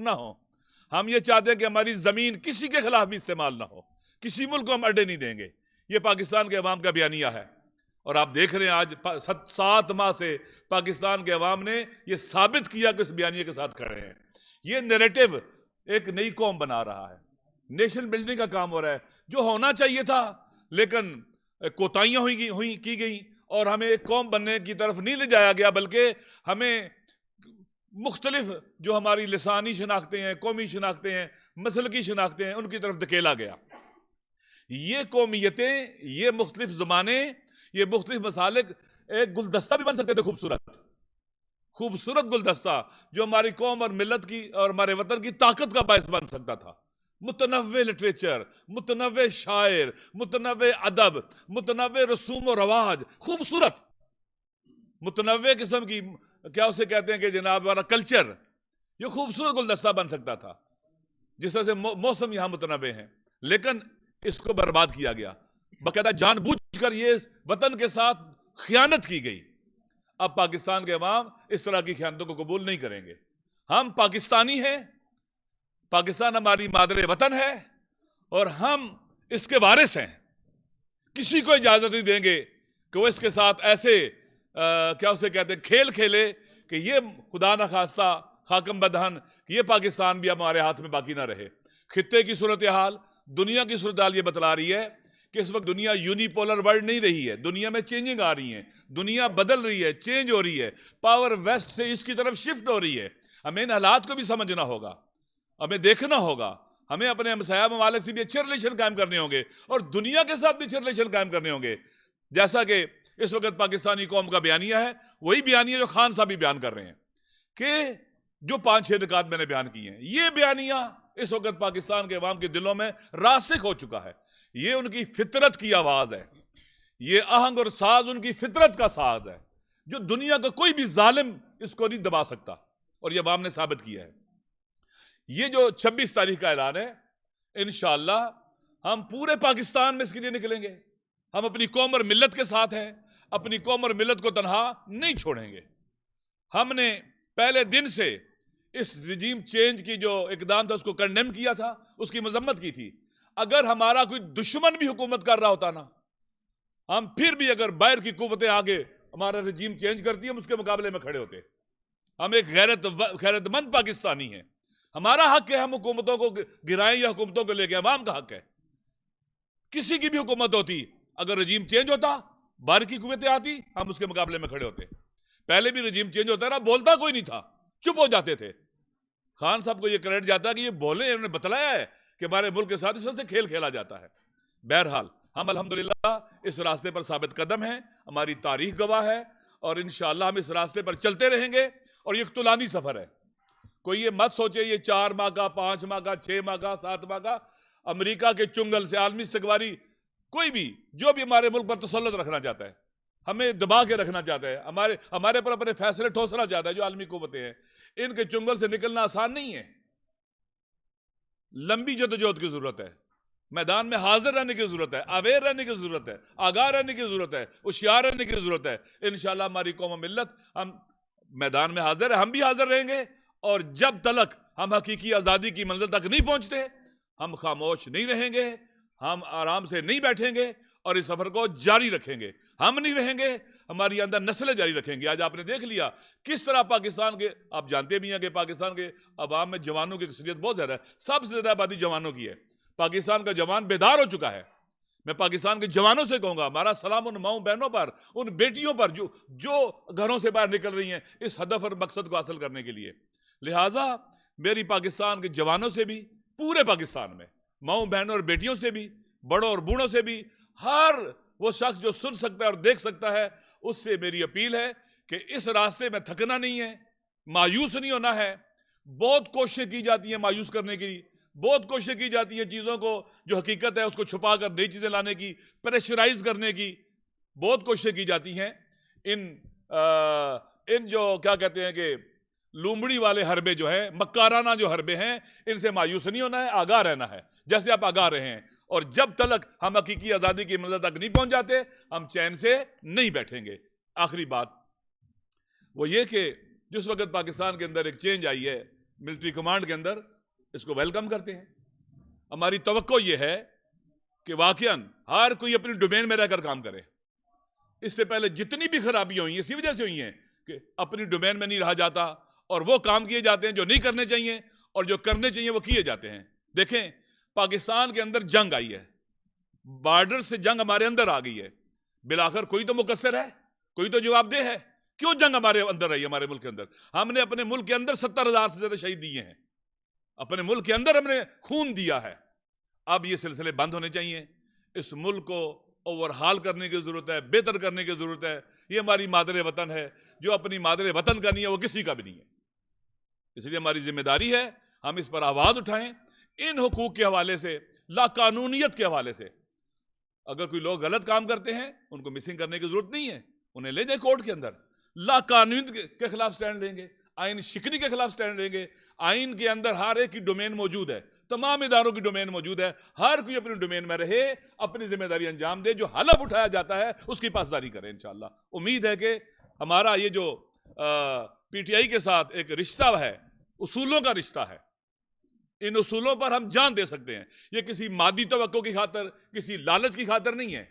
نہ ہو. ہم یہ چاہتے ہیں کہ ہماری زمین کسی کے خلاف بھی استعمال نہ ہو, کسی ملک کو ہم اڈے نہیں دیں گے. یہ پاکستان کے عوام کا بیانیہ ہے, اور آپ دیکھ رہے ہیں آج 7 ماہ سے پاکستان کے عوام نے یہ ثابت کیا کہ اس بیانیے کے ساتھ کھڑے ہیں. یہ نیریٹو ایک نئی قوم بنا رہا ہے, نیشن بلڈنگ کا کام ہو رہا ہے, جو ہونا چاہیے تھا لیکن کوتاہیاں کی گئیں, اور ہمیں ایک قوم بننے کی طرف نہیں لے جایا گیا, بلکہ ہمیں مختلف جو ہماری لسانی شناختیں ہیں, قومی شناختیں ہیں, مسلکی شناختیں ہیں, ان کی طرف دھکیلا گیا. یہ قومیتیں, یہ مختلف زبانیں, یہ مختلف مسالک ایک گلدستہ بھی بن سکتے تھے, خوبصورت گلدستہ, جو ہماری قوم اور ملت کی اور ہمارے وطن کی طاقت کا باعث بن سکتا تھا. متنوع لٹریچر, متنوع شاعر, متنوع ادب, متنوع رسوم و رواج, خوبصورت متنوع قسم کی, کیا اسے کہتے ہیں کہ جناب ہمارا کلچر, یہ خوبصورت گلدستہ بن سکتا تھا. جس طرح سے موسم یہاں متنوع ہیں, لیکن اس کو برباد کیا گیا. باقاعدہ جان بوجھ کر یہ وطن کے ساتھ خیانت کی گئی. اب پاکستان کے عوام اس طرح کی خیانتوں کو قبول نہیں کریں گے. ہم پاکستانی ہیں, پاکستان ہماری مادر وطن ہے, اور ہم اس کے وارث ہیں. کسی کو اجازت نہیں دیں گے کہ وہ اس کے ساتھ ایسے کیا اسے کہتے ہیں کھیل کھیلے کہ یہ خدا نخواستہ خاکم بدہن یہ پاکستان بھی ہمارے ہاتھ میں باقی نہ رہے. خطے کی صورتحال, دنیا کی صورتحال یہ بتلا رہی ہے کہ اس وقت دنیا یونیپولر ورلڈ نہیں رہی ہے. دنیا میں چینجنگ آ رہی ہیں, دنیا بدل رہی ہے, چینج ہو رہی ہے, پاور ویسٹ سے اس کی طرف شفٹ ہو رہی ہے. ہمیں ان حالات کو بھی سمجھنا ہوگا, ہمیں دیکھنا ہوگا, ہمیں اپنے ہمسایہ ممالک سے بھی اچھے ریلیشن قائم کرنے ہوں گے, اور دنیا کے ساتھ بھی اچھے ریلیشن قائم کرنے ہوں گے. جیسا کہ اس وقت پاکستانی قوم کا بیانیہ ہے, وہی بیانیہ جو خان صاحب بھی بیان کر رہے ہیں, کہ جو 5-6 نکات میں نے بیان کیے ہیں, یہ بیانیہ اس وقت پاکستان کے عوام کے دلوں میں راسخ ہو چکا ہے. یہ ان کی فطرت کی آواز ہے, یہ آہنگ اور ساز ان کی فطرت کا ساز ہے, جو دنیا کا کوئی بھی ظالم اس کو نہیں دبا سکتا, اور یہ عوام نے ثابت کیا ہے. یہ جو 26 تاریخ کا اعلان ہے, انشاءاللہ ہم پورے پاکستان میں اس کے لیے نکلیں گے. ہم اپنی قوم اور ملت کے ساتھ ہیں, اپنی قوم اور ملت کو تنہا نہیں چھوڑیں گے. ہم نے پہلے دن سے اس رجیم چینج کی جو اقدام تھا اس کو کنڈیم کیا تھا, اس کی مذمت کی تھی. اگر ہمارا کوئی دشمن بھی حکومت کر رہا ہوتا نا, ہم پھر بھی اگر باہر کی قوتیں آگے ہمارا رجیم چینج کرتی ہیں, ہم اس کے مقابلے میں کھڑے ہوتے. ہم ایک غیرت مند پاکستانی ہیں, ہمارا حق ہے ہم حکومتوں کو گرائیں یا حکومتوں کو لے کے, عوام کا حق ہے. کسی کی بھی حکومت ہوتی, اگر رجیم چینج ہوتا, باہر کی قوتیں آتی, ہم اس کے مقابلے میں کھڑے ہوتے. پہلے بھی رجیم چینج ہوتا رہا, بولتا کوئی نہیں تھا, چپ ہو جاتے تھے. خان صاحب کو یہ کریڈٹ جاتا ہے کہ یہ بولے, انہوں نے بتلایا ہے کہ ہمارے ملک کے ساتھ اس طرح سے کھیل کھیلا جاتا ہے. بہرحال ہم الحمدللہ اس راستے پر ثابت قدم ہیں, ہماری تاریخ گواہ ہے, اور انشاءاللہ ہم اس راستے پر چلتے رہیں گے. اور یہ ایک طولانی سفر ہے, کوئی یہ مت سوچے یہ 4 ماہ کا, 5 ماہ کا, 6 ماہ کا, 7 ماہ کا. امریکہ کے چنگل سے عالمی استقباری کوئی بھی جو بھی ہمارے ملک پر تسلط رکھنا چاہتا ہے, ہمیں دبا کے رکھنا چاہتا ہے, ہمارے پر اپنے فیصلے ٹھوسنا چاہتا ہے, جو عالمی قوتیں ہیں, ان کے چنگل سے نکلنا آسان نہیں ہے. لمبی جدوجہد کی ضرورت ہے, میدان میں حاضر رہنے کی ضرورت ہے, اویئر رہنے کی ضرورت ہے, آگاہ رہنے کی ضرورت ہے, ہوشیار رہنے کی ضرورت ہے. انشاءاللہ ہماری قوم و ملت ہم میدان میں حاضر ہے, ہم بھی حاضر رہیں گے. اور جب تلک ہم حقیقی آزادی کی منزل تک نہیں پہنچتے, ہم خاموش نہیں رہیں گے, ہم آرام سے نہیں بیٹھیں گے, اور اس سفر کو جاری رکھیں گے. ہم نہیں رہیں گے, ہماری اندر نسلیں جاری رکھیں گی. آج آپ نے دیکھ لیا کس طرح پاکستان کے, آپ جانتے بھی ہیں کہ پاکستان کے عوام میں جوانوں کی اکثریت بہت زیادہ ہے, سب سے زیادہ آبادی جوانوں کی ہے. پاکستان کا جوان بیدار ہو چکا ہے. میں پاکستان کے جوانوں سے کہوں گا, ہمارا سلام ان ماؤں بہنوں پر, ان بیٹیوں پر جو گھروں سے باہر نکل رہی ہیں اس ہدف اور مقصد کو حاصل کرنے کے لیے. لہٰذا میری پاکستان کے جوانوں سے بھی, پورے پاکستان میں ماؤں بہنوں اور بیٹیوں سے بھی, بڑوں اور بوڑھوں سے بھی, ہر وہ شخص جو سن سکتا ہے اور دیکھ سکتا ہے, اس سے میری اپیل ہے کہ اس راستے میں تھکنا نہیں ہے, مایوس نہیں ہونا ہے. بہت کوششیں کی جاتی ہیں مایوس کرنے کی, بہت کوششیں کی جاتی ہیں چیزوں کو جو حقیقت ہے اس کو چھپا کر نئی چیزیں لانے کی, پریشرائز کرنے کی, بہت کوششیں کی جاتی ہیں. ان جو کیا کہتے ہیں کہ لومڑی والے حربے جو ہیں, مکارانہ جو حربے ہیں, ان سے مایوس نہیں ہونا ہے, آگاہ رہنا ہے جیسے آپ آگاہ رہے ہیں. اور جب تلک ہم حقیقی آزادی کی منزل تک نہیں پہنچ جاتے, ہم چین سے نہیں بیٹھیں گے. آخری بات وہ یہ کہ جس وقت پاکستان کے اندر ایک چینج آئی ہے, ملٹری کمانڈ کے اندر اس کو ویلکم کرتے ہیں. ہماری توقع یہ ہے کہ واقعاً ہر کوئی اپنی ڈومین میں رہ کر کام کرے. اس سے پہلے جتنی بھی خرابیاں ہوئی ہیں اسی وجہ سے ہوئی ہیں کہ اپنی ڈومین میں نہیں رہا جاتا اور وہ کام کیے جاتے ہیں جو نہیں کرنے چاہیے اور جو کرنے چاہیے وہ کیے جاتے ہیں. دیکھیں پاکستان کے اندر جنگ آئی ہے, بارڈر سے جنگ ہمارے اندر آ گئی ہے, بالآخر کوئی تو مقصر ہے, کوئی تو جواب دہ ہے. کیوں جنگ ہمارے اندر رہی, ہمارے ملک کے اندر؟ ہم نے اپنے ملک کے اندر 70,000 سے زیادہ شہید دیے ہیں, اپنے ملک کے اندر ہم نے خون دیا ہے. اب یہ سلسلے بند ہونے چاہیے. اس ملک کو اوور ہال کرنے کی ضرورت ہے, بہتر کرنے کی ضرورت ہے. یہ ہماری مادر وطن ہے, جو اپنی مادر وطن کا نہیں ہے وہ کسی کا بھی نہیں ہے. اس لیے ہماری ذمہ داری ہے ہم اس پر آواز اٹھائیں. ان حقوق کے حوالے سے, لا قانونیت کے حوالے سے, اگر کوئی لوگ غلط کام کرتے ہیں ان کو مسنگ کرنے کی ضرورت نہیں ہے, انہیں لے جائیں کورٹ کے اندر. لا قانونیت کے خلاف سٹینڈ لیں گے, آئین شکنی کے خلاف سٹینڈ لیں گے. آئین کے اندر ہر ایک کی ڈومین موجود ہے, تمام اداروں کی ڈومین موجود ہے. ہر کوئی اپنی ڈومین میں رہے, اپنی ذمہ داری انجام دے. جو حلف اٹھایا جاتا ہے اس کی پاسداری کرے. انشاءاللہ امید ہے کہ ہمارا یہ جو پی ٹی آئی کے ساتھ ایک رشتہ ہے, اصولوں کا رشتہ ہے, ان اصولوں پر ہم جان دے سکتے ہیں. یہ کسی مادی توقع کی خاطر, کسی لالچ کی خاطر نہیں ہے.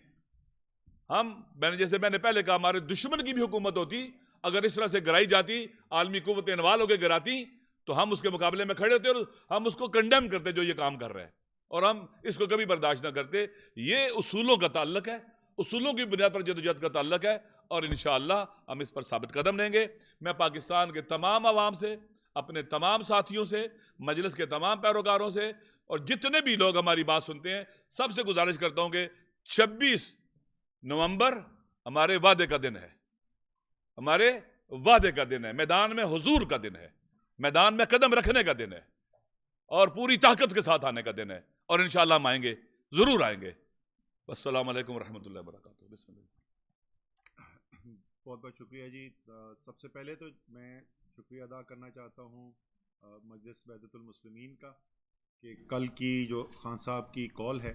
جیسے میں نے پہلے کہا, ہمارے دشمن کی بھی حکومت ہوتی, اگر اس طرح سے گرائی جاتی, عالمی قوتیں انوال ہو کے گراتی, تو ہم اس کے مقابلے میں کھڑے ہوتے اور ہم اس کو کنڈیم کرتے جو یہ کام کر رہے ہیں, اور ہم اس کو کبھی برداشت نہ کرتے. یہ اصولوں کا تعلق ہے, اصولوں کی بنیاد پر جدوجہد کا تعلق ہے, اور انشاءاللہ ہم اس پر ثابت قدم رہیں گے. میں پاکستان کے تمام عوام سے, اپنے تمام ساتھیوں سے, مجلس کے تمام پیروکاروں سے, اور جتنے بھی لوگ ہماری بات سنتے ہیں, سب سے گزارش کرتا ہوں کہ 26 نومبر ہمارے وعدے کا دن ہے, ہمارے وعدے کا دن ہے, میدان میں حضور کا دن ہے, میدان میں قدم رکھنے کا دن ہے, اور پوری طاقت کے ساتھ آنے کا دن ہے, اور انشاءاللہ ہم آئیں گے, ضرور آئیں گے. السلام علیکم ورحمۃ اللہ وبرکاتہ. بسم اللہ. بہت بہت شکریہ جی. سب سے پہلے تو میں شکریہ ادا کرنا چاہتا ہوں مجلس وحدت المسلمین کا, کہ کل کی جو خان صاحب کی کال ہے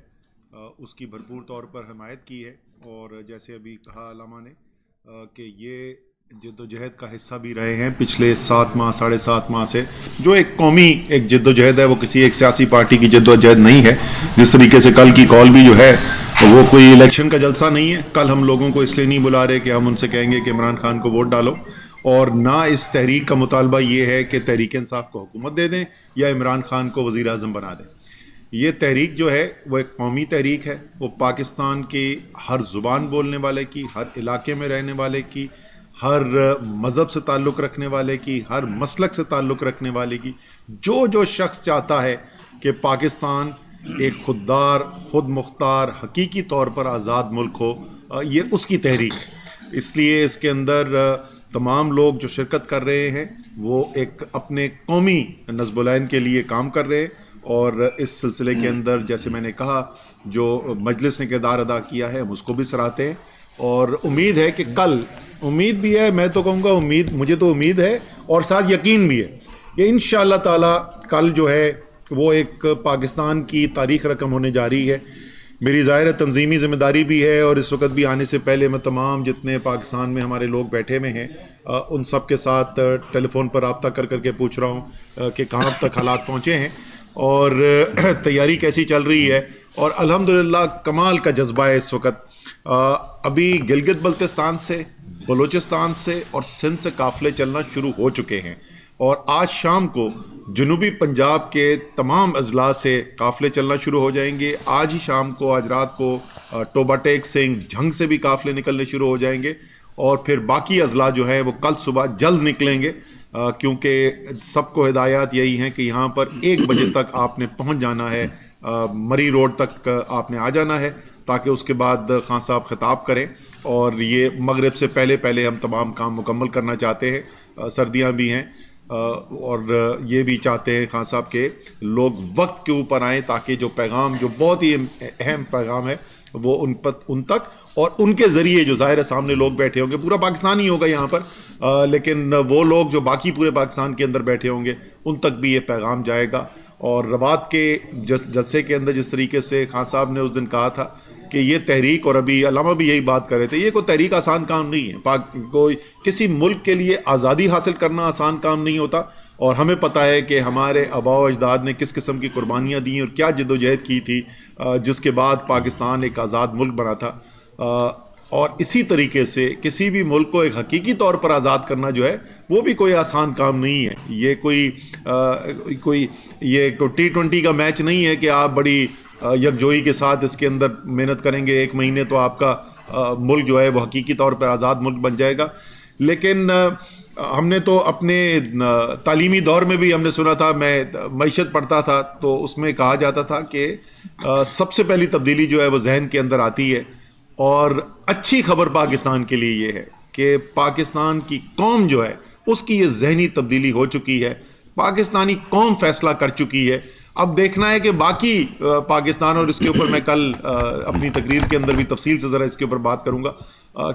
اس کی بھرپور طور پر حمایت کی ہے, اور جیسے ابھی کہا علامہ نے کہ یہ جد و جہد کا حصہ بھی رہے ہیں پچھلے 7 ماہ 7.5 ماہ سے. جو ایک قومی ایک جد و جہد ہے, وہ کسی ایک سیاسی پارٹی کی جد و جہد نہیں ہے. جس طریقے سے کل کی کال بھی جو ہے وہ کوئی الیکشن کا جلسہ نہیں ہے. کل ہم لوگوں کو اس لیے نہیں بلا رہے کہ ہم ان سے کہیں گے کہ عمران خان کو ووٹ ڈالو, اور نہ اس تحریک کا مطالبہ یہ ہے کہ تحریک انصاف کو حکومت دے دیں یا عمران خان کو وزیر اعظم بنا دیں. یہ تحریک جو ہے وہ ایک قومی تحریک ہے. وہ پاکستان کی ہر زبان بولنے والے کی, ہر علاقے میں رہنے والے کی, ہر مذہب سے تعلق رکھنے والے کی, ہر مسلک سے تعلق رکھنے والے کی, جو شخص چاہتا ہے کہ پاکستان ایک خوددار, خود مختار, حقیقی طور پر آزاد ملک ہو, یہ اس کی تحریک ہے. اس لیے اس کے اندر تمام لوگ جو شرکت کر رہے ہیں وہ ایک اپنے قومی نصب العین کے لیے کام کر رہے ہیں, اور اس سلسلے کے اندر جیسے میں نے کہا جو مجلس نے کردار ادا کیا ہے ہم اس کو بھی سراہتے ہیں. اور امید ہے کہ کل, امید بھی ہے, میں تو کہوں گا امید, مجھے تو امید ہے اور ساتھ یقین بھی ہے کہ انشاءاللہ تعالی کل جو ہے وہ ایک پاکستان کی تاریخ رقم ہونے جا رہی ہے. میری ظاہر تنظیمی ذمہ داری بھی ہے, اور اس وقت بھی آنے سے پہلے میں تمام جتنے پاکستان میں ہمارے لوگ بیٹھے ہوئے ہیں ان سب کے ساتھ ٹیلی فون پر رابطہ کر کے پوچھ رہا ہوں کہ کہاں تک حالات پہنچے ہیں اور تیاری کیسی چل رہی ہے. اور الحمدللہ کمال کا جذبہ ہے اس وقت. ابھی گلگت بلتستان سے, بلوچستان سے اور سندھ سے قافلے چلنا شروع ہو چکے ہیں, اور آج شام کو جنوبی پنجاب کے تمام اضلاع سے قافلے چلنا شروع ہو جائیں گے. آج ہی شام کو, آج رات کو ٹوبا ٹیک سنگھ جھنگ سے بھی قافلے نکلنے شروع ہو جائیں گے, اور پھر باقی اضلاع جو ہیں وہ کل صبح جلد نکلیں گے, کیونکہ سب کو ہدایات یہی ہیں کہ یہاں پر 1 بجے تک آپ نے پہنچ جانا ہے, مری روڈ تک آپ نے آ جانا ہے, تاکہ اس کے بعد خان صاحب خطاب کریں. اور یہ مغرب سے پہلے ہم تمام کام مکمل کرنا چاہتے ہیں, سردیاں بھی ہیں, اور یہ بھی چاہتے ہیں خان صاحب کے لوگ وقت کے اوپر آئیں, تاکہ جو پیغام, جو بہت ہی اہم پیغام ہے وہ ان تک, اور ان کے ذریعے جو ظاہر سامنے لوگ بیٹھے ہوں گے, پورا پاکستان ہی ہوگا یہاں پر, لیکن وہ لوگ جو باقی پورے پاکستان کے اندر بیٹھے ہوں گے ان تک بھی یہ پیغام جائے گا. اور رباط کے جلسے کے اندر جس طریقے سے خان صاحب نے اس دن کہا تھا کہ یہ تحریک, اور ابھی علامہ بھی یہی بات کر رہے تھے, یہ کوئی تحریک آسان کام نہیں ہے. کوئی کسی ملک کے لیے آزادی حاصل کرنا آسان کام نہیں ہوتا. اور ہمیں پتہ ہے کہ ہمارے آباء و اجداد نے کس قسم کی قربانیاں دیں اور کیا جد و جہد کی تھی جس کے بعد پاکستان ایک آزاد ملک بنا تھا. اور اسی طریقے سے کسی بھی ملک کو ایک حقیقی طور پر آزاد کرنا جو ہے وہ بھی کوئی آسان کام نہیں ہے. یہ کوئی T20 کا میچ نہیں ہے کہ آپ بڑی یکجوئی کے ساتھ اس کے اندر محنت کریں گے 1 مہینے تو آپ کا ملک جو ہے وہ حقیقی طور پر آزاد ملک بن جائے گا. لیکن ہم نے تو اپنے تعلیمی دور میں بھی ہم نے سنا تھا, میں معیشت پڑھتا تھا تو اس میں کہا جاتا تھا کہ سب سے پہلی تبدیلی جو ہے وہ ذہن کے اندر آتی ہے. اور اچھی خبر پاکستان کے لیے یہ ہے کہ پاکستان کی قوم جو ہے اس کی یہ ذہنی تبدیلی ہو چکی ہے. پاکستانی قوم فیصلہ کر چکی ہے. اب دیکھنا ہے کہ باقی پاکستان, اور اس کے اوپر میں کل اپنی تقریر کے اندر بھی تفصیل سے ذرا اس کے اوپر بات کروں گا,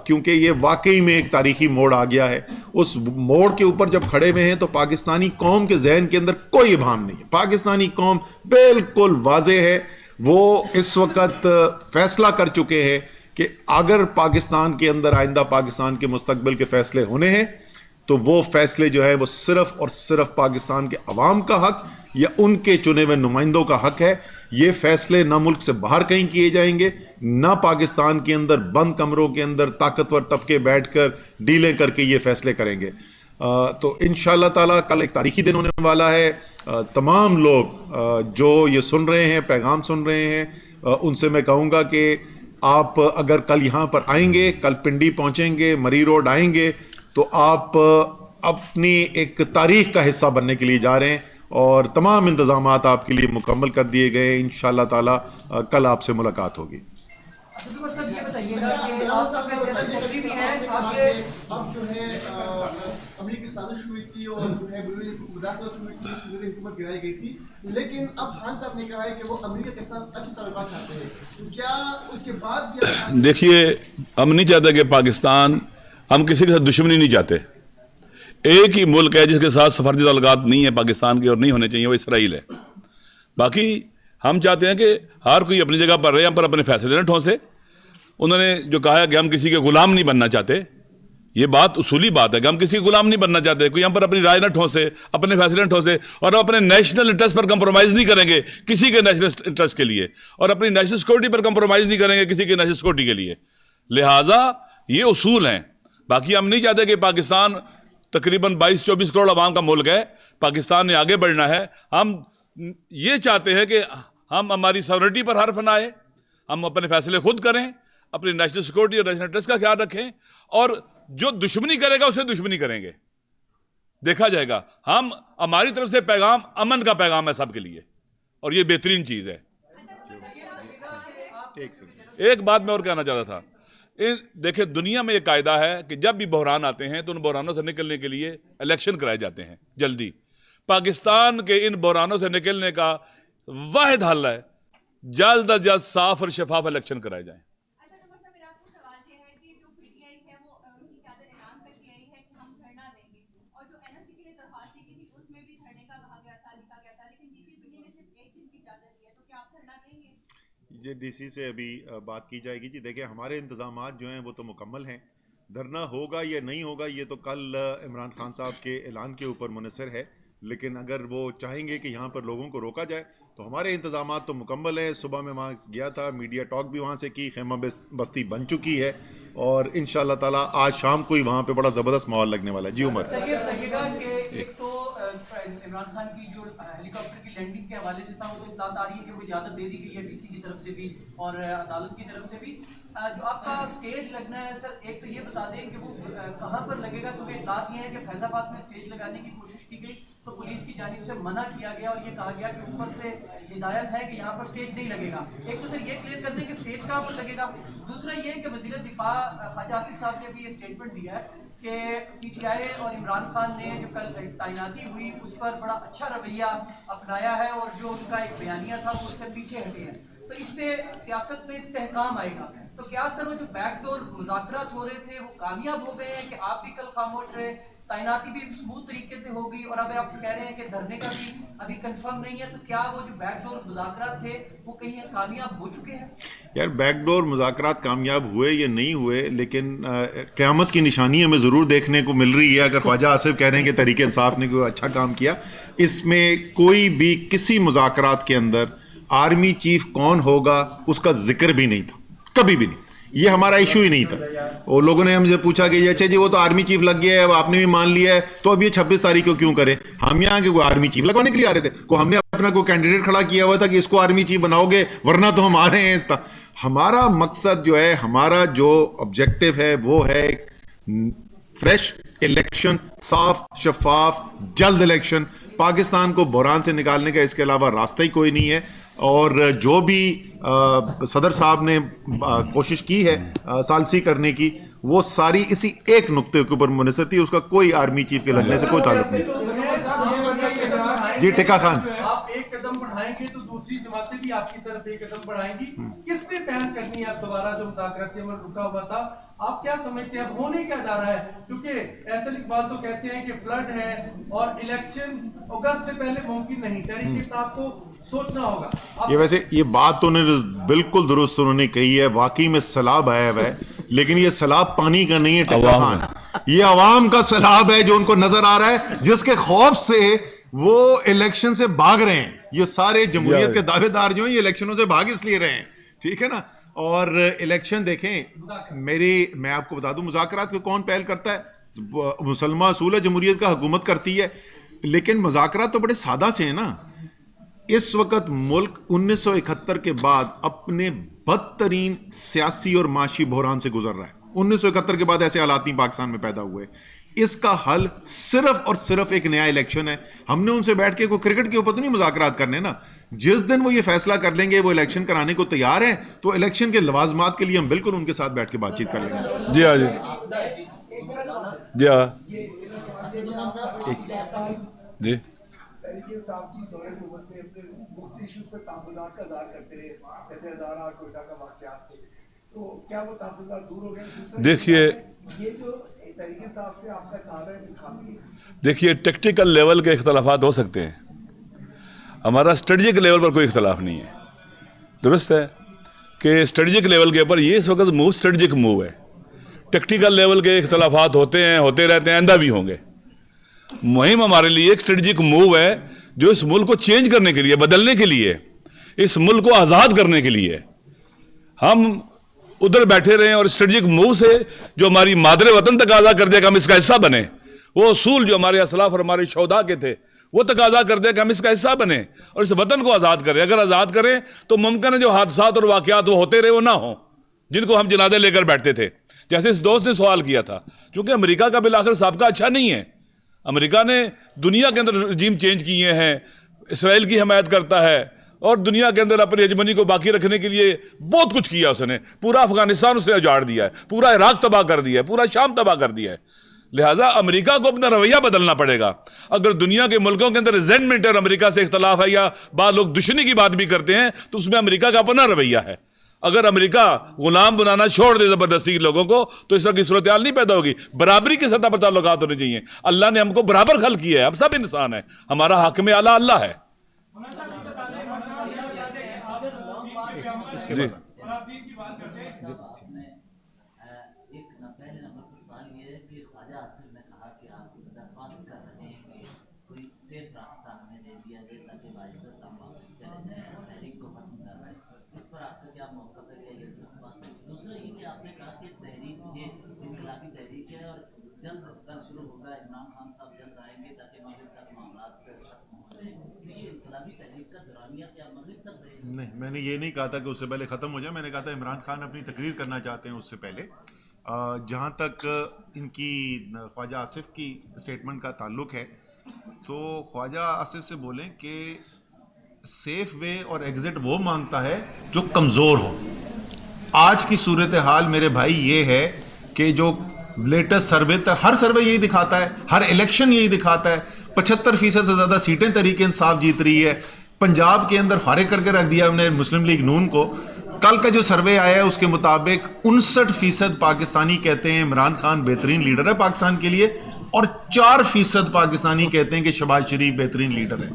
کیونکہ یہ واقعی میں ایک تاریخی موڑ آ گیا ہے. اس موڑ کے اوپر جب کھڑے ہوئے ہیں تو پاکستانی قوم کے ذہن کے اندر کوئی ابہام نہیں ہے. پاکستانی قوم بالکل واضح ہے, وہ اس وقت فیصلہ کر چکے ہیں کہ اگر پاکستان کے اندر آئندہ پاکستان کے مستقبل کے فیصلے ہونے ہیں تو وہ فیصلے جو ہے وہ صرف اور صرف پاکستان کے عوام کا حق یا ان کے چنے ہوئے نمائندوں کا حق ہے. یہ فیصلے نہ ملک سے باہر کہیں کیے جائیں گے, نہ پاکستان کے اندر بند کمروں کے اندر طاقتور طبقے بیٹھ کر ڈیلیں کر کے یہ فیصلے کریں گے. تو انشاءاللہ تعالی کل ایک تاریخی دن ہونے والا ہے. تمام لوگ جو یہ سن رہے ہیں, پیغام سن رہے ہیں, ان سے میں کہوں گا کہ آپ اگر کل یہاں پر آئیں گے, کل پنڈی پہنچیں گے, مری روڈ آئیں گے, تو آپ اپنی ایک تاریخ کا حصہ بننے کے لیے جا رہے ہیں اور تمام انتظامات آپ کے لیے مکمل کر دیے گئے ہیں. انشاءاللہ تعالی کل آپ سے ملاقات ہوگی. اب جو ہے امریکی سازش ہوئی تھی اور جو ہے مداخلت ہوئی تھی, پوری حکومت گرائی گئی تھی, لیکن اب خان صاحب نے کہا ہے کہ وہ امریکہ کے ساتھ اچھے تعلقات چاہتے ہیں. تو کیا اس کے بعد دیکھیے, ہم نہیں چاہتے کہ پاکستان, ہم کسی کے ساتھ دشمنی نہیں چاہتے. ایک ہی ملک ہے جس کے ساتھ سفارتی تعلقات نہیں ہے پاکستان کے اور نہیں ہونے چاہیے, وہ اسرائیل ہے. باقی ہم چاہتے ہیں کہ ہر کوئی اپنی جگہ پر رہے, ہم پر اپنے فیصلے نہ ٹھونسے. انہوں نے جو کہا ہے کہ ہم کسی کے غلام نہیں بننا چاہتے, یہ بات اصولی بات ہے کہ ہم کسی کے غلام نہیں بننا چاہتے. کوئی ہم پر اپنی رائے نہ ٹھونسے, اپنے فیصلے نہ ٹھونسے, اور ہم اپنے نیشنل انٹرسٹ پر کمپرومائز نہیں کریں گے کسی کے نیشنل انٹرسٹ کے لیے, اور اپنی نیشنل سیکورٹی پر کمپرومائز نہیں کریں گے کسی کے نیشنل سیکورٹی کے لیے. لہٰذا یہ اصول ہیں. باقی ہم نہیں چاہتے کہ پاکستان تقریباً 22-24 کروڑ عوام کا ملک ہے, پاکستان نے آگے بڑھنا ہے. ہم یہ چاہتے ہیں کہ ہم ہماری ساورنٹی پر حرف نہ آئے, ہم اپنے فیصلے خود کریں, اپنی نیشنل سیکورٹی اور نیشنل انٹرسٹ کا خیال رکھیں, اور جو دشمنی کرے گا اسے دشمنی کریں گے, دیکھا جائے گا. ہماری طرف سے پیغام امن کا پیغام ہے سب کے لیے, اور یہ بہترین چیز ہے. ایک بات میں اور کہنا چاہتا تھا, دیکھیں دنیا میں یہ قاعدہ ہے کہ جب بھی بحران آتے ہیں تو ان بحرانوں سے نکلنے کے لیے الیکشن کرائے جاتے ہیں جلدی. پاکستان کے ان بحرانوں سے نکلنے کا واحد حل ہے جلد از جلد صاف اور شفاف الیکشن کرائے جائیں. ڈی سی سے ابھی بات کی جائے گی. جی دیکھیں, ہمارے انتظامات جو ہیں وہ تو مکمل ہیں. دھرنا ہوگا یا نہیں ہوگا یہ تو کل عمران خان صاحب کے اعلان کے اوپر منحصر ہے, لیکن اگر وہ چاہیں گے کہ یہاں پر لوگوں کو روکا جائے تو ہمارے انتظامات تو مکمل ہیں. صبح میں وہاں گیا تھا, میڈیا ٹاک بھی وہاں سے کی, خیمہ بستی بن چکی ہے, اور انشاءاللہ تعالی آج شام کو ہی وہاں پہ بڑا زبردست ماحول لگنے والا ہے. جی عمر, ایک تو عمران خان کی جو ہیلی کاپٹر کی لینڈنگ کے حوالے سے تھا, وہ تو اطلاعات آ رہی ہے کہ وہ اجازت دے دی گئی ہے ڈی سی کی طرف سے بھی اور عدالت کی طرف سے بھی. جو آپ کا اسٹیج لگنا ہے سر, ایک تو یہ بتا دیں کہ وہ کہاں پر لگے گا, کیونکہ اطلاعات یہ ہے کہ فیض آباد میں اسٹیج لگانے کی کوشش کی گئی تو پولیس کی جانب سے منع کیا گیا, اور یہ کہا گیا کہ اوپر سے ہدایت ہے کہ یہاں پر اسٹیج نہیں لگے گا. ایک تو سر یہ کلیئر کر دیں کہ اسٹیج کہاں پر لگے گا. دوسرا یہ ہے کہ وزیر دفاع خواجہ آصف صاحب نے بھی یہ اسٹیٹمنٹ دیا ہے کہ پی ٹی آئی اور عمران خان نے جو کل تعیناتی ہوئی اس پر بڑا اچھا رویہ اپنایا ہے, اور جو ان کا ایک بیانیہ تھا وہ اس سے پیچھے ہٹے ہیں, تو اس سے سیاست میں استحکام آئے گا. تو کیا سر وہ جو بیک ڈور مذاکرات ہو رہے تھے وہ کامیاب ہو گئے ہیں کہ آپ بھی کل خاموش رہے, تعیناتی بھی اسموتھ طریقے سے ہوگی, اور اب آپ کہہ رہے ہیں کہ دھرنے کا بھی ابھی کنفرم نہیں ہے, تو کیا وہ جو بیک ڈور مذاکرات تھے وہ کہیں کامیاب ہو چکے ہیں؟ یار بیک ڈور مذاکرات کامیاب ہوئے یا نہیں ہوئے، لیکن قیامت کی نشانی ہمیں ضرور دیکھنے کو مل رہی ہے. اگر خواجہ آصف کہہ رہے ہیں کہ تحریک انصاف نے کوئی اچھا کام کیا، اس میں کوئی بھی کسی مذاکرات کے اندر آرمی چیف کون ہوگا اس کا ذکر بھی نہیں تھا، کبھی بھی نہیں. یہ ہمارا ایشو ہی نہیں تھا. اور لوگوں نے ہم سے پوچھا کہ اچھا جی وہ تو آرمی چیف لگ گیا ہے، آپ نے بھی مان لیا ہے، تو اب یہ 26 تاریخ کو کیوں کرے؟ ہم یہاں کے کوئی آرمی چیف لگوانے کے لیے آ رہے تھے؟ ہم نے اپنا کوئی کینڈیڈیٹ کھڑا کیا ہوا تھا کہ اس کو آرمی چیف بناؤ گے، ورنہ تو ہم آ رہے ہیں. اس طرح ہمارا مقصد جو ہے، ہمارا جو آبجیکٹو ہے وہ ہے فریش الیکشن، صاف شفاف جلد الیکشن. پاکستان کو بحران سے نکالنے کا اس کے علاوہ راستہ ہی کوئی نہیں ہے. اور جو بھی صدر صاحب نے کوشش کی ہے ثالثی کرنے کی، وہ ساری اسی ایک نقطے کے اوپر منحصر تھی. اس کا کوئی آرمی چیف کے لگنے سے کوئی تعلق نہیں. جی ٹکا خان، آپ ایک قدم بڑھائیں گے تو دوسری جماعتیں بھی آپ کی طرف ایک قدم بڑھائیں گی. کس نے پہل کرنی ہے اب دوبارہ جو مذاکراتی عمل رکا ہوا تھا؟ آپ کیا سمجھتے ہیں اب ہونے کیا جا رہا ہے؟ کیونکہ احسن اقبال تو کہتے ہیں کہ فلڈ ہے اور الیکشن اگست سے پہلے ممکن نہیں. تحریک انصاف کو سوچنا ہوگا. یہ ویسے یہ بات تو بالکل درست انہوں نے کہی ہے. واقعی میں سیلاب آیا ہوا ہے، لیکن یہ سیلاب پانی کا نہیں ہے ٹکا خان، یہ عوام کا سیلاب ہے جو ان کو نظر آ رہا ہے، جس کے خوف سے وہ الیکشن سے بھاگ رہے ہیں. یہ سارے جمہوریت کے دعوے دار جو ہیں یہ الیکشنوں سے بھاگ اس لیے رہے ہیں، ٹھیک ہے نا. اور الیکشن دیکھیں، میں آپ کو بتا دوں مذاکرات کو کون پہل کرتا ہے؟ مسلمہ اصول ہے، جمہوریت کا حکومت کرتی ہے. لیکن مذاکرات تو بڑے سادہ سے ہیں نا. اس وقت ملک 1971 کے بعد اپنے بدترین سیاسی اور معاشی بحران سے گزر رہا ہے. 1971 کے بعد ایسے حالات نہیں پاکستان میں پیدا ہوئے. اس کا حل صرف اور صرف ایک نیا الیکشن ہے. ہم نے ان سے بیٹھ کے کوئی کرکٹ کے اوپر تو نہیں مذاکرات کرنے نا. جس دن وہ یہ فیصلہ کر لیں گے وہ الیکشن کرانے کو تیار ہیں، تو الیکشن کے لوازمات کے لیے ہم بالکل ان کے ساتھ بیٹھ کے بات چیت کر لیں گے. جی ہاں جی ہاں جی تحریک انصاف کی دور حکومت میں اپنے مختلف ایشوز پر تحفظات کا اظہار کرتے رہے، جیسے ہزارہ اور کوئٹہ کا واقعات تھے، تو کیا وہ تحفظات دور ہو گئے؟ دیکھیے یہ جو تحریک انصاف سے آپ کا کام ہے انتخابی، دیکھیے ٹیکٹیکل لیول کے اختلافات ہو سکتے ہیں، ہمارا اسٹریٹجک لیول پر کوئی اختلاف نہیں ہے. درست ہے کہ اسٹریٹجک لیول کے اوپر یہ اس وقت موو اسٹریٹجک موو ہے. ٹیکٹیکل لیول کے اختلافات ہوتے ہیں، ہوتے رہتے ہیں، آئندہ بھی ہوں گے. مہم ہمارے لیے ایک اسٹریٹجک موو ہے جو اس ملک کو چینج کرنے کے لیے، بدلنے کے لیے، اس ملک کو آزاد کرنے کے لیے. ہم ادھر بیٹھے رہے اور اسٹریٹجک موو سے جو ہماری مادر وطن تقاضا کر دے کہ ہم اس کا حصہ بنیں، وہ اصول جو ہمارے اسلاف اور ہمارے شہداء کے تھے وہ تقاضا کر دے کہ ہم اس کا حصہ بنیں اور اس وطن کو آزاد کریں. اگر آزاد کریں تو ممکن ہے جو حادثات اور واقعات وہ ہوتے رہے وہ نہ ہوں جن کو ہم جنازے لے کر بیٹھتے تھے. جیسے اس دوست نے سوال کیا تھا، کیونکہ امریکہ کا بالآخر سابقہ اچھا نہیں ہے. امریکہ نے دنیا کے اندر رجیم چینج کیے ہیں، اسرائیل کی حمایت کرتا ہے اور دنیا کے اندر اپنی ہیجمنی کو باقی رکھنے کے لیے بہت کچھ کیا. اس نے پورا افغانستان اس نے اجاڑ دیا ہے، پورا عراق تباہ کر دیا ہے، پورا شام تباہ کر دیا ہے. لہٰذا امریکہ کو اپنا رویہ بدلنا پڑے گا. اگر دنیا کے ملکوں کے اندر ریزنٹمنٹ اور امریکہ سے اختلاف ہے یا بعض لوگ دشمنی کی بات بھی کرتے ہیں تو اس میں امریکہ کا اپنا رویہ ہے. اگر امریکہ غلام بنانا چھوڑ دے زبردستی لوگوں کو تو اس طرح کی صورتحال نہیں پیدا ہوگی. برابری کی سطح پر تعلقات ہونے چاہیے. اللہ نے ہم کو برابر خلق کیا ہے، ہم سب انسان ہیں، ہمارا حاکم اعلیٰ اللہ ہے. جی پہلے نمبر پر سوال یہ ہے کہ خواجہ آصف نے کہا کہ آپ درخواست کر رہے ہیں کہ کوئی سیف راستہ ہمیں دے دیا جائے تاکہ باعزت ہم واپس چلے جائیں اور تحریک کو ختم کر رہے ہیں. اس پر آپ کا کیا موقف ہے؟ کیا یہ درست بات ہے؟ دوسرا یہ کہ آپ نے کہا کہ تحریک یہ انقلابی تحریک ہے اور جلد کل شروع ہوگا، عمران خان صاحب جلد آئیں گے تاکہ مغرب تک معاملات ختم ہو جائیں. یہ انقلابی تحریک کا دورانیہ کیا مغرب تک رہے گا؟ نہیں، میں نے یہ نہیں کہا تھا کہ اس سے پہلے ختم ہو جائے. میں نے کہا تھا عمران خان اپنی تقریر کرنا چاہتے ہیں اس سے پہلے. جہاں تک ان کی خواجہ آصف کی اسٹیٹمنٹ کا تعلق ہے تو خواجہ آصف سے بولیں کہ سیف وے اور ایگزٹ وہ مانگتا ہے جو کمزور ہو. آج کی صورتحال میرے بھائی یہ ہے کہ جو لیٹسٹ سروے تک، ہر سروے یہی دکھاتا ہے، ہر الیکشن یہی دکھاتا ہے، 75% سے زیادہ سیٹیں تحریک انصاف جیت رہی ہے. پنجاب کے اندر فارغ کر کے رکھ دیا ہم نے مسلم لیگ نون کو. کل کا جو سروے آیا ہے اس کے مطابق 59% پاکستانی کہتے ہیں عمران خان بہترین لیڈر ہے پاکستان کے لیے، اور 4% پاکستانی کہتے ہیں کہ شہباز شریف بہترین لیڈر ہے.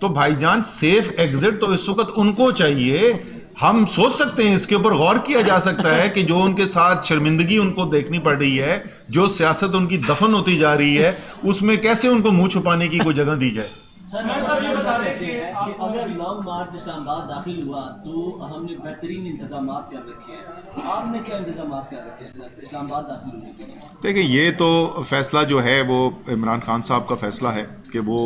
تو بھائی جان سیف ایگزٹ تو اس وقت ان کو چاہیے. ہم سوچ سکتے ہیں, اس کے اوپر غور کیا جا سکتا ہے کہ جو ان کے ساتھ شرمندگی ان کو دیکھنی پڑ رہی ہے, جو سیاست ان کی دفن ہوتی جا رہی ہے, اس میں کیسے ان کو منہ چھپانے کی کوئی جگہ دی جائے. سر یہ بتا رہے ہیں کہ اگر 9 مارچ اسلام آباد داخل ہوا تو ہم نے بہترین انتظامات کر رکھے ہیں, آپ نے کیا انتظامات کر رکھے ہیں سر اسلام آباد داخل ہونے کے لیے؟ دیکھیں, یہ تو فیصلہ جو ہے وہ عمران خان صاحب کا فیصلہ ہے کہ وہ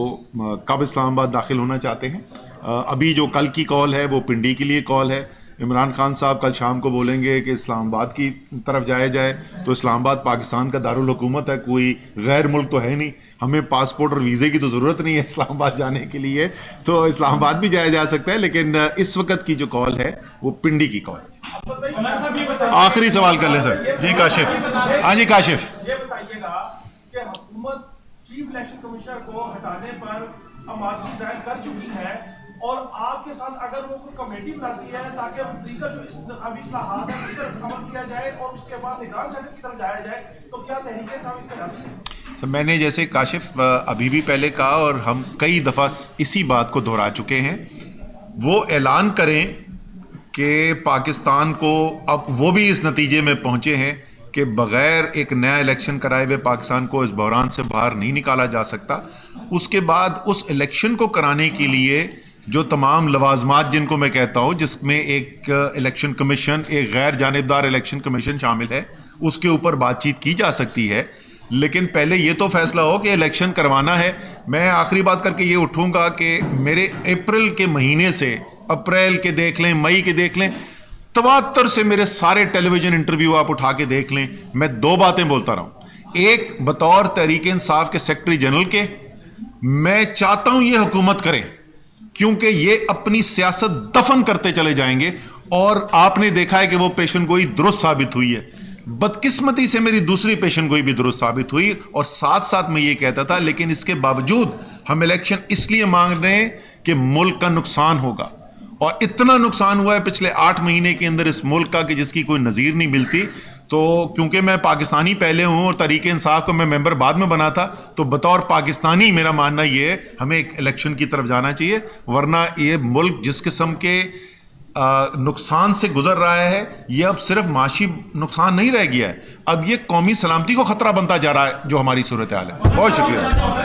کب اسلام آباد داخل ہونا چاہتے ہیں. ابھی جو کل کی کال ہے وہ پنڈی کے لیے کال ہے. عمران خان صاحب کل شام کو بولیں گے کہ اسلام آباد کی طرف جایا جائے, تو اسلام آباد پاکستان کا دارالحکومت ہے, کوئی غیر ملک تو ہے نہیں, ہمیں پاسپورٹ اور ویزے کی تو ضرورت نہیں ہے اسلام آباد جانے کے لیے, تو اسلام آباد بھی جایا جا سکتا ہے. لیکن اس وقت کی جو کال ہے وہ پنڈی کی کال ہے. آخری سوال کر لیں سر. جی کاشف. ہاں جی کاشف. یہ بتائیے گا کہ حکومت چیف الیکشن کمشنر کو ہٹانے پر آمادگی ظاہر کر چکی ہے, اور آپ کے ساتھ اگر وہ کوئی کمیٹی بناتی ہے تاکہ دیگر جو انتخابی اصلاحات ہیں اس پر عمل کیا جائے اور اس کے بعد نگران صدر کی طرف جایا جائے, تو کیا تحریک انصاف اس پہ راضی ہے؟ میں نے جیسے کاشف ابھی بھی پہلے کہا, اور ہم کئی دفعہ اسی بات کو دہرا چکے ہیں, وہ اعلان کریں کہ پاکستان کو, اب وہ بھی اس نتیجے میں پہنچے ہیں کہ بغیر ایک نیا الیکشن کرائے ہوئے پاکستان کو اس بحران سے باہر نہیں نکالا جا سکتا. اس کے بعد اس الیکشن کو کرانے کے لیے جو تمام لوازمات جن کو میں کہتا ہوں, جس میں ایک الیکشن کمیشن, ایک غیر جانبدار الیکشن کمیشن شامل ہے, اس کے اوپر بات چیت کی جا سکتی ہے. لیکن پہلے یہ تو فیصلہ ہو کہ الیکشن کروانا ہے. میں آخری بات کر کے یہ اٹھوں گا کہ میرے اپریل کے مہینے سے, اپریل کے دیکھ لیں, مئی کے دیکھ لیں, تواتر سے میرے سارے ٹیلی ویژن انٹرویو آپ اٹھا کے دیکھ لیں, میں 2 باتیں بولتا رہا ہوں. ایک, بطور تحریک انصاف کے سیکرٹری جنرل کے, میں چاہتا ہوں یہ حکومت کرے, کیونکہ یہ اپنی سیاست دفن کرتے چلے جائیں گے, اور آپ نے دیکھا ہے کہ وہ پیشن گوئی درست ثابت ہوئی ہے. بدقسمتی سے میری دوسری پیشن گوئی بھی درست ثابت ہوئی, اور ساتھ ساتھ میں یہ کہتا تھا لیکن اس کے باوجود ہم الیکشن اس لیے مانگ رہے ہیں کہ ملک کا نقصان ہوگا, اور اتنا نقصان ہوا ہے پچھلے 8 مہینے کے اندر اس ملک کا کہ جس کی کوئی نظیر نہیں ملتی. تو کیونکہ میں پاکستانی پہلے ہوں اور تحریک انصاف کا میں ممبر بعد میں بنا تھا, تو بطور پاکستانی میرا ماننا یہ ہے ہمیں ایک الیکشن کی طرف جانا چاہیے, ورنہ یہ ملک جس قسم کے نقصان سے گزر رہا ہے, یہ اب صرف معاشی نقصان نہیں رہ گیا ہے, اب یہ قومی سلامتی کو خطرہ بنتا جا رہا ہے جو ہماری صورتحال ہے. بہت شکریہ.